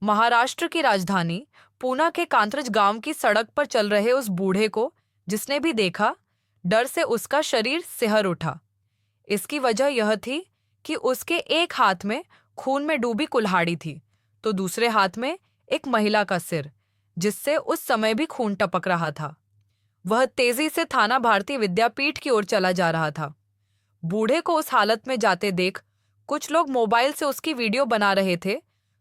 महाराष्ट्र की राजधानी पूना के कांत्रज गांव की सड़क पर चल रहे उस बूढ़े को जिसने भी देखा, डर से उसका शरीर सिहर उठा। इसकी वजह यह थी कि उसके एक हाथ में खून में डूबी कुल्हाड़ी थी, तो दूसरे हाथ में एक महिला का सिर, जिससे उस समय भी खून टपक रहा था। वह तेजी से थाना भारती विद्यापीठ की ओर चला जा रहा था। बूढ़े को उस हालत में जाते देख कुछ लोग मोबाइल से उसकी वीडियो बना रहे थे,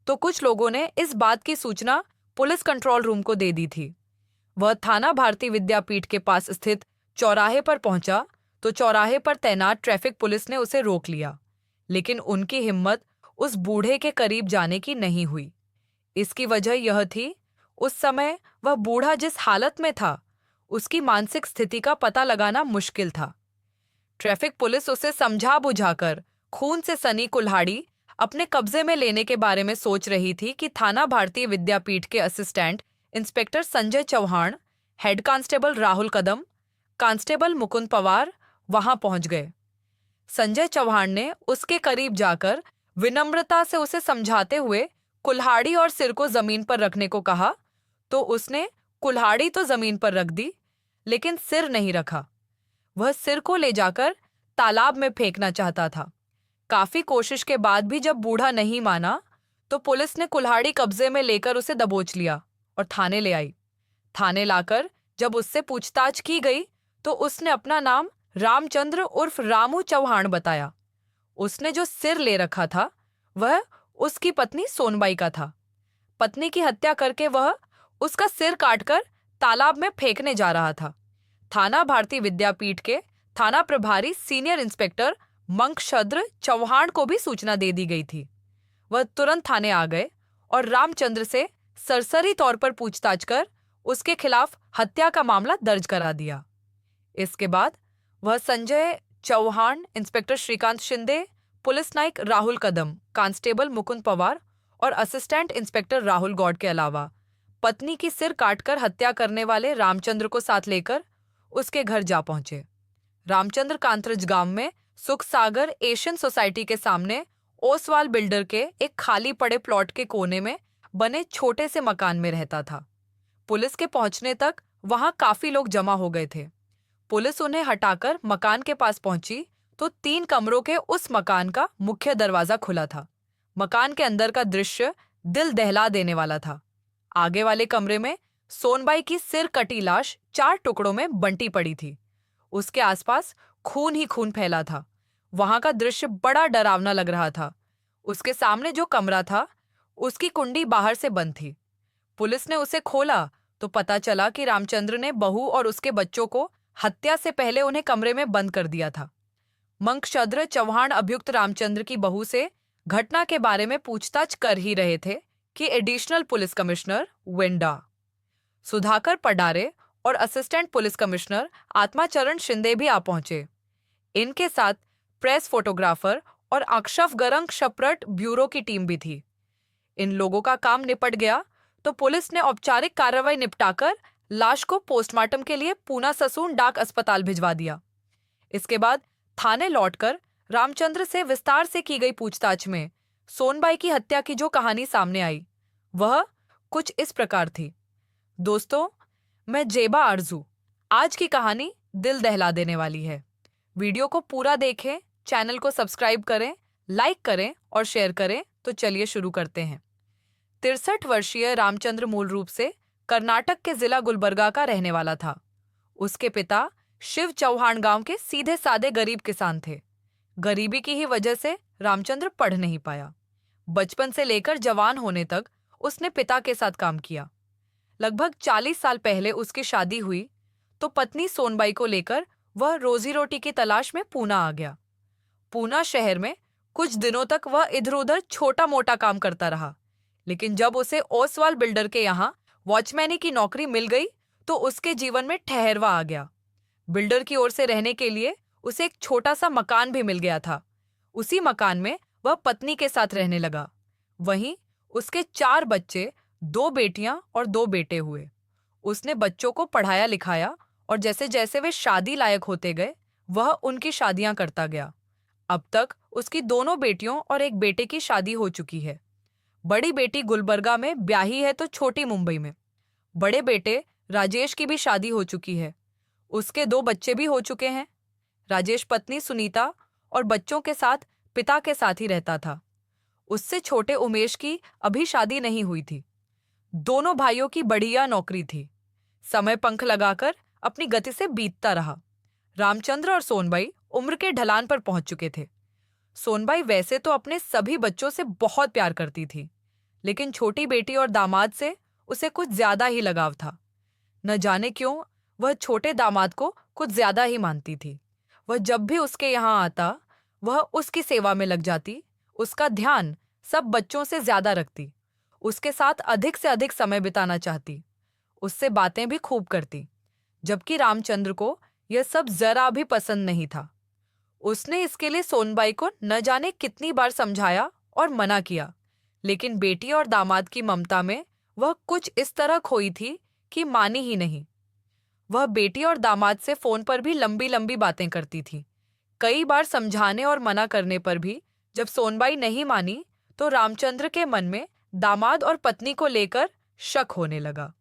तो कुछ लोगों ने इस बात की सूचना पुलिस कंट्रोल रूम को दे दी थी। वह थाना भारती विद्यापीठ के पास स्थित चौराहे पर पहुंचा तो चौराहे पर तैनात ट्रैफिक पुलिस ने उसे रोक लिया, लेकिन उनकी हिम्मत उस बूढ़े के करीब जाने की नहीं हुई। इसकी वजह यह थी, उस समय वह बूढ़ा जिस हालत में था, उसकी मानसिक स्थिति का पता लगाना मुश्किल था। ट्रैफिक पुलिस उसे समझा बुझाकर खून से सनी कुल्हाड़ी अपने कब्जे में लेने के बारे में सोच रही थी कि थाना भारतीय विद्यापीठ के assistant inspector Sanjay Chauhan, head constable Rahul Kadam, constable Mukund Pawar वहां पहुंच गए। संजय चौहान ने उसके करीब जाकर विनम्रता से उसे समझाते हुए कुल्हाड़ी और सिर को जमीन पर रखने को कहा, तो उसने कुल्हाड़ी तो जमीन पर रख दी, लेकिन सिर नहीं रखा। वह सिर को ले जाकर तालाब में फेंकना चाहता था। काफी कोशिश के बाद भी जब बूढ़ा नहीं माना, तो पुलिस ने कुल्हाड़ी कब्जे में लेकर उसे दबोच लिया और थाने ले आई। थाने लाकर जब उससे पूछताछ की गई, तो उसने अपना नाम रामचंद्र उर्फ रामू चौहान बताया। उसने जो सिर ले रखा था, वह उसकी पत्नी सोनबाई का था। पत्नी की हत्या करके वह उसका सिर काटकर तालाब में फेंकने जा रहा था। थाना भारती विद्यापीठ के थाना प्रभारी सीनियर इंस्पेक्टर मंकशद्र चौहान को भी सूचना दे दी गई थी। वह तुरंत थाने आ गए और रामचंद्र से सरसरी तौर पर पूछताछ कर उसके खिलाफ हत्या का मामला दर्ज करा दिया। इसके बाद वह संजय चौहान, इंस्पेक्टर श्रीकांत शिंदे, पुलिस नायक राहुल कदम, कांस्टेबल मुकुंद पवार और असिस्टेंट इंस्पेक्टर राहुल गौड़ के अलावा पत्नी की सिर काटकर हत्या करने वाले रामचंद्र को साथ लेकर उसके घर जा पहुंचे। रामचंद्र कांत्रज गांव में सुख सागर एशियन सोसाइटी के सामने ओसवाल बिल्डर के एक खाली पड़े प्लॉट के कोने में बने छोटे से मकान में रहता था। पुलिस के पहुंचने तक वहां काफी लोग जमा हो गए थे। पुलिस उन्हें हटाकर मकान के पास पहुंची तो 3 कमरों के उस मकान का मुख्य दरवाजा खुला था। मकान के अंदर का दृश्य दिल दहला देने वाला था। आगे वाले कमरे में सोनबाई की सिर कटी लाश 4 टुकड़ों में बंटी पड़ी थी। उसके आसपास खून ही खून फैला था। वहां का दृश्य बड़ा डरावना लग रहा था। उसके सामने जो कमरा था, उसकी कुंडी बाहर से बंद थी। पुलिस ने उसे खोला तो पता चला कि रामचंद्र ने बहू और उसके बच्चों को हत्या से पहले उन्हें कमरे में बंद कर दिया था। मंकशद्र चौहान अभियुक्त रामचंद्र की बहू से घटना के बारे में पूछताछ कर ही रहे थे कि additional police commissioner Venda Sudhakar Padare और assistant police commissioner Atmacharan Shinde भी आ पहुंचे। इनके साथ प्रेस फोटोग्राफर और अक्षफ गरंग शपरट ब्यूरो की टीम भी थी। इन लोगों का काम निपट गया तो पुलिस ने औपचारिक कार्रवाई निपटाकर लाश को पोस्टमार्टम के लिए पूना ससून डाक अस्पताल भिजवा दिया। इसके बाद थाने लौटकर रामचंद्र से विस्तार से की गई पूछताछ में सोनबाई की हत्या की जो कहानी सामने आई, वह कुछ इस प्रकार थी। दोस्तों, मैं जेबा आरजू। आज की कहानी दिल दहला देने वाली है। वीडियो को पूरा देखें, चैनल को सब्सक्राइब करें, लाइक करें और शेयर करें। तो चलिए शुरू करते हैं। 63 वर्षीय रामचंद्र मूल रूप से कर्नाटक के जिला गुलबर्गा का रहने वाला था। उसके पिता शिव चौहान गांव के सीधे सादे गरीब किसान थे। गरीबी की ही वजह से रामचंद्र पढ़ नहीं पाया। बचपन से लेकर जवान होने तक उसने पिता के साथ काम किया। लगभग 40 साल पहले उसकी शादी हुई तो पत्नी सोनबाई को लेकर वह रोजी रोटी की तलाश में पूना आ गया। पूना शहर में कुछ दिनों तक वह इधर उधर छोटा मोटा काम करता रहा, लेकिन जब उसे ओसवाल बिल्डर के यहाँ वॉचमैनी की नौकरी मिल गई तो उसके जीवन में ठहरवा आ गया। बिल्डर की ओर से रहने के लिए उसे एक छोटा सा मकान भी मिल गया था। उसी मकान में वह पत्नी के साथ रहने लगा। वहीं उसके 4 बच्चे, 2 बेटियां और 2 बेटे हुए। उसने बच्चों को पढ़ाया लिखाया और जैसे जैसे वे शादी लायक होते गए, वह उनकी शादियां करता गया। अब तक उसकी दोनों बेटियों और एक बेटे की शादी हो चुकी है। बड़ी बेटी गुलबर्गा में ब्याही है तो छोटी मुंबई में। बड़े बेटे राजेश की भी शादी हो चुकी है, उसके 2 बच्चे भी हो चुके हैं। राजेश पत्नी सुनीता और बच्चों के साथ पिता के साथ ही रहता था। उससे छोटे उमेश की अभी शादी नहीं हुई थी। दोनों भाइयों की बढ़िया नौकरी थी। समय पंख लगाकर अपनी गति से बीतता रहा। रामचंद्र और सोनबाई उम्र के ढलान पर पहुंच चुके थे। सोनबाई वैसे तो अपने सभी बच्चों से बहुत प्यार करती थी, लेकिन छोटी बेटी और दामाद से उसे कुछ ज्यादा ही लगाव था। न जाने क्यों वह छोटे दामाद को कुछ ज्यादा ही मानती थी। वह जब भी उसके यहाँ आता, वह उसकी सेवा में लग जाती, उसका ध्यान सब बच्चों से ज्यादा रखती, उसके साथ अधिक से अधिक समय बिताना चाहती, उससे बातें भी खूब करती। जबकि रामचंद्र को यह सब जरा भी पसंद नहीं था। उसने इसके लिए सोनबाई को न जाने कितनी बार समझाया और मना किया, लेकिन बेटी और दामाद की ममता में वह कुछ इस तरह खोई थी कि मानी ही नहीं। वह बेटी और दामाद से फोन पर भी लंबी लंबी बातें करती थी। कई बार समझाने और मना करने पर भी जब सोनबाई नहीं मानी, तो रामचंद्र के मन में दामाद और पत्नी को लेकर शक होने लगा।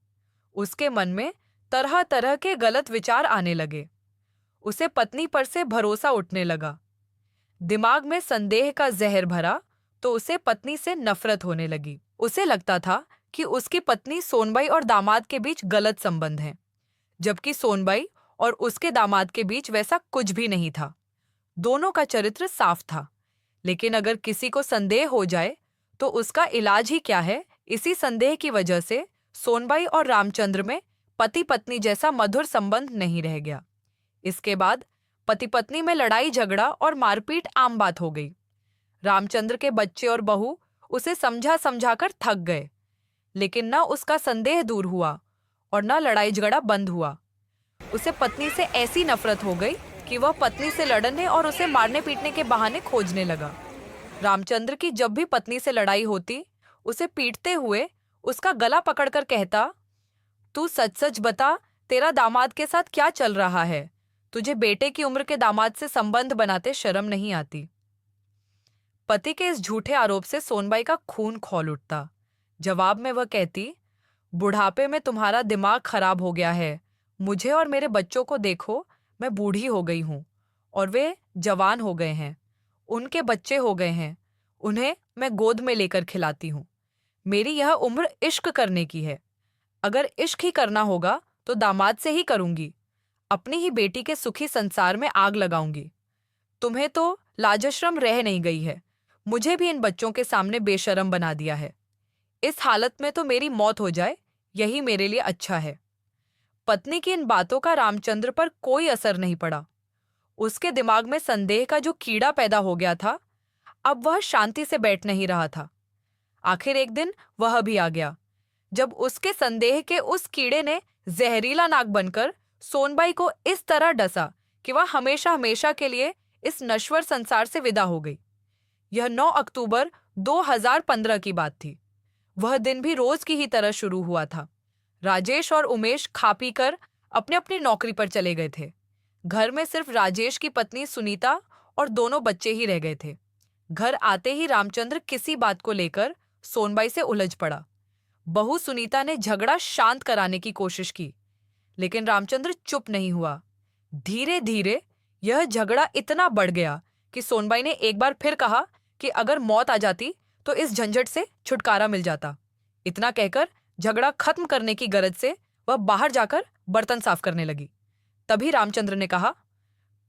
उसके मन में तरह तरह के गलत विचार आने लगे। उसे पत्नी पर से भरोसा उठने लगा। दिमाग में संदेह का जहर भरा तो उसे पत्नी से नफरत होने लगी। उसे लगता था कि उसकी पत्नी सोनबाई और दामाद के बीच गलत संबंध है, जबकि सोनबाई और उसके दामाद के बीच वैसा कुछ भी नहीं था। दोनों का चरित्र साफ था, लेकिन अगर किसी को संदेह हो जाए तो उसका इलाज ही क्या है। इसी संदेह की वजह से सोनबाई और रामचंद्र में पति पत्नी जैसा मधुर संबंध नहीं रह गया। इसके बाद पति पत्नी में लड़ाई झगड़ा और मारपीट आम बात हो गई। रामचंद्र के बच्चे और बहू उसे समझा समझाकर थक गए, लेकिन न उसका संदेह दूर हुआ और न लड़ाई झगड़ा बंद हुआ। उसे पत्नी से ऐसी नफरत हो गई कि वह पत्नी से लड़ने और उसे मारने पीटने के बहाने खोजने लगा। रामचंद्र की जब भी पत्नी से लड़ाई होती, उसे पीटते हुए उसका गला पकड़कर कहता, तू सच सच बता, तेरा दामाद के साथ क्या चल रहा है? तुझे बेटे की उम्र के दामाद से संबंध बनाते शर्म नहीं आती? पति के इस झूठे आरोप से सोनबाई का खून खौल उठता। जवाब में वह कहती, बुढ़ापे में तुम्हारा दिमाग खराब हो गया है। मुझे और मेरे बच्चों को देखो, मैं बूढ़ी हो गई हूँ और वे जवान हो गए हैं। उनके बच्चे हो गए हैं, उन्हें मैं गोद में लेकर खिलाती हूँ। मेरी यह उम्र इश्क करने की है। अगर इश्क ही करना होगा तो दामाद से ही करूंगी। अपनी ही बेटी के सुखी संसार में आग लगाऊंगी। तुम्हें तो लाजशरम रह नहीं गई है। मुझे भी इन बच्चों के सामने बेशरम बना दिया है। इस हालत में तो मेरी मौत हो जाए, यही मेरे लिए अच्छा है। पत्नी की इन बातों का रामचंद्र पर कोई असर नहीं पड़ा। उसके दिमाग में संदेह का जो कीड़ा पैदा हो गया था, अब वह शांति से बैठ नहीं रहा था। आखिर एक दिन वह भी आ गया, जब उसके संदेह के उस कीड़े ने जहरीला नाग बनकर सोनबाई को इस तरह डसा कि वह हमेशा हमेशा के लिए इस नश्वर संसार से विदा हो गई। यह 9 अक्टूबर 2015 की बात थी। वह दिन भी रोज की ही तरह शुरू हुआ था। राजेश और उमेश खा पी कर अपने अपनी नौकरी पर चले गए थे। घर में सिर्फ राजेश की पत्नी सुनीता और दोनों बच्चे ही रह गए थे। घर आते ही रामचंद्र किसी बात को लेकर सोनबाई से उलझ पड़ा। बहू सुनीता ने झगड़ा शांत कराने की कोशिश की, लेकिन रामचंद्र चुप नहीं हुआ। धीरे धीरे यह झगड़ा इतना बढ़ गया कि सोनबाई ने एक बार फिर कहा कि अगर मौत आ जाती तो इस झंझट से छुटकारा मिल जाता। इतना कहकर झगड़ा खत्म करने की गरज से वह बाहर जाकर बर्तन साफ करने लगी। तभी रामचंद्र ने कहा,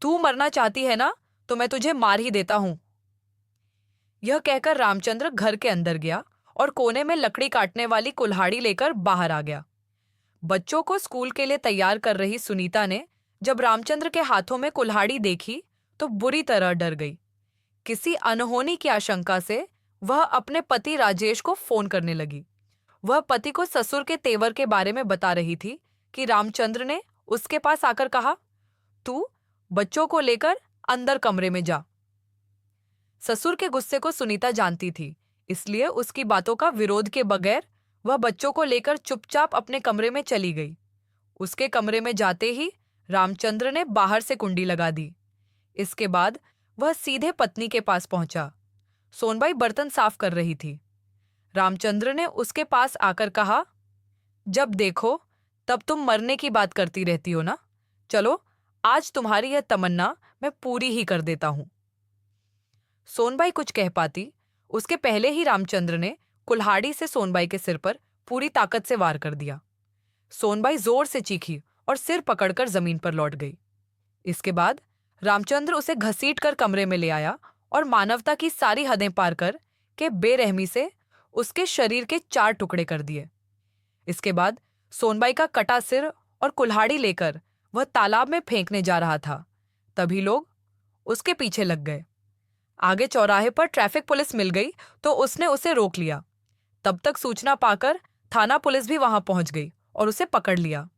तू मरना चाहती है ना, तो मैं तुझे मार ही देता हूं। यह कहकर रामचंद्र घर के अंदर गया और कोने में लकड़ी काटने वाली कुल्हाड़ी लेकर बाहर आ गया। बच्चों को स्कूल के लिए तैयार कर रही सुनीता ने जब रामचंद्र के हाथों में कुल्हाड़ी देखी तो बुरी तरह डर गई। किसी अनहोनी की आशंका से वह अपने पति राजेश को फोन करने लगी। वह पति को ससुर के तेवर के बारे में बता रही थी कि रामचंद्र ने उसके पास आकर कहा, तू बच्चों को लेकर अंदर कमरे में जा। ससुर के गुस्से को सुनीता जानती थी, इसलिए उसकी बातों का विरोध के बगैर वह बच्चों को लेकर चुपचाप अपने कमरे में चली गई। उसके कमरे में जाते ही रामचंद्र ने बाहर से कुंडी लगा दी। इसके बाद वह सीधे पत्नी के पास पहुंचा। सोनबाई बर्तन साफ कर रही थी। रामचंद्र ने उसके पास आकर कहा, जब देखो तब तुम मरने की बात करती रहती हो ना। चलो, आज तुम्हारी यह तमन्ना मैं पूरी ही कर देता हूं। सोनबाई कुछ कह पाती उसके पहले ही रामचंद्र ने कुल्हाड़ी से सोनबाई के सिर पर पूरी ताकत से वार कर दिया। सोनबाई जोर से चीखी और सिर पकड़कर जमीन पर लौट गई। इसके बाद रामचंद्र उसे घसीट कर कमरे में ले आया और मानवता की सारी हदें पार कर के बेरहमी से उसके शरीर के 4 टुकड़े कर दिए। इसके बाद सोनबाई का कटा सिर और कुल्हाड़ी लेकर वह तालाब में फेंकने जा रहा था। तभी लोग उसके पीछे लग गए। आगे चौराहे पर ट्रैफिक पुलिस मिल गई तो उसने उसे रोक लिया। तब तक सूचना पाकर थाना पुलिस भी वहां पहुंच गई और उसे पकड़ लिया।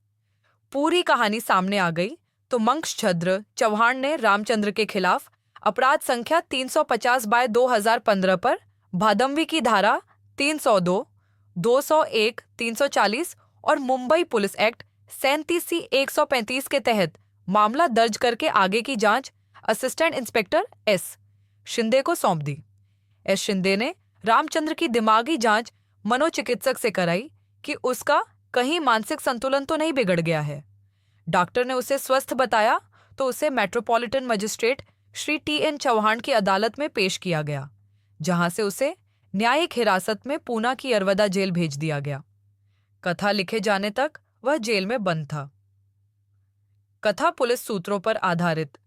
पूरी कहानी सामने आ गई तो मंकछद्र चौहान ने रामचंद्र के खिलाफ अपराध संख्या 350/2015 पर भादमवी की धारा 302, 201, 340 और मुंबई पुलिस एक्ट 37C 135 के तहत मामला दर्ज करके आगे की जांच असिस्टेंट इंस्पेक्टर एस शिंदे को सौंप दी। एस शिंदे ने रामचंद्र की दिमागी जांच मनोचिकित्सक से कराई कि उसका कहीं मानसिक संतुलन तो नहीं बिगड़ गया है। डॉक्टर ने उसे स्वस्थ बताया तो उसे metropolitan magistrate Shri TN Chauhan की अदालत में पेश किया गया, जहां से उसे न्यायिक हिरासत में पूना की यरवदा जेल भेज दिया गया। कथा लिखे जाने तक वह जेल में बंद था। कथा पुलिस सूत्रों पर आधारित